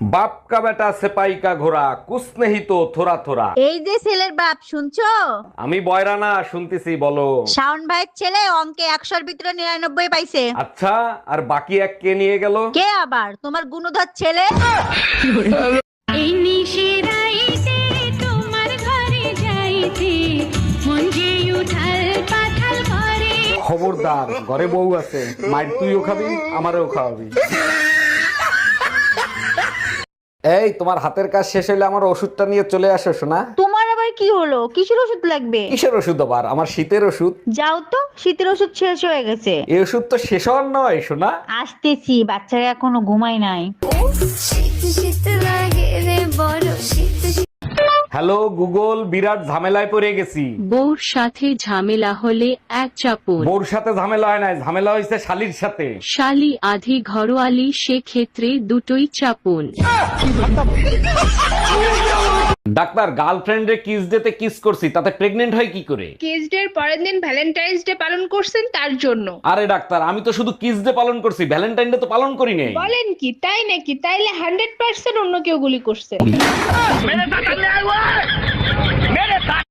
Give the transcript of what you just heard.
बाप का बेटा सिपाही का घोड़ा कुछ नहीं तो थोड़ा थोड़ा। এই যে ছেলের বাপ শুনছো? আমি বয়রা না, শুনতেছি, বলো। শাওন ভাইয়ের ছেলে অঙ্কে 100-র ভিতরে 99 পাইছে। আচ্ছা, আর বাকি এক কে নিয়ে গেল? কে আবার? তোমার গুণধর ছেলে। এই নিশিরাইতে তোমার ঘরে যাইতে মন যে উঠাল পাঠাল করে। খবরদার, ঘরে বউ আছে, মাইর তুইও খাবি আমারও খাওয়াবি। এই, তোমার হাতের কাজ শেষ হইলে আমার ওষুধটা নিয়ে চলে আসো শোনা। তোমার আবার কি হলো? কিসের ওষুধ লাগবে? কিসের ওষুধ আবার? আমার শীতের ওষুধ। যাও তো, শীতের ওষুধ শেষ হয়ে গেছে। এই ওষুধ তো শেষ হওয়ার নয় শোনা। আসতেছি, বাচ্চারা এখনো ঘুমায় নাই। শীত শীত লাগে রে বড় শীত। হ্যালো গুগল, বিরাট ঝামেলায় পড়ে গেছি। বউর সাথে ঝামেলা হলে এক চাপুন, বউর সাথে ঝামেলা হয় নাই, ঝামেলা হয়েছে শালির সাথে। শালি আধি ঘরোয়ালি, সেক্ষেত্রে দুটোই চাপুন। ডাক্তার, গার্লফ্রেন্ডে কিস ডেতে কিস করছি, তাতে প্রেগনেন্ট হয় কি করে? কিস ডে পরের দিন ভ্যালেন্টাইন্স ডে পালন করছেন তার জন্য। আরে ডাক্তার, আমি তো শুধু কিস ডে পালন করছি, ভ্যালেন্টাইন ডে তো পালন করি নাই। বলেন কি, তাই নাকি? তাইলে 100% অন্য কেউ গুলি করছে।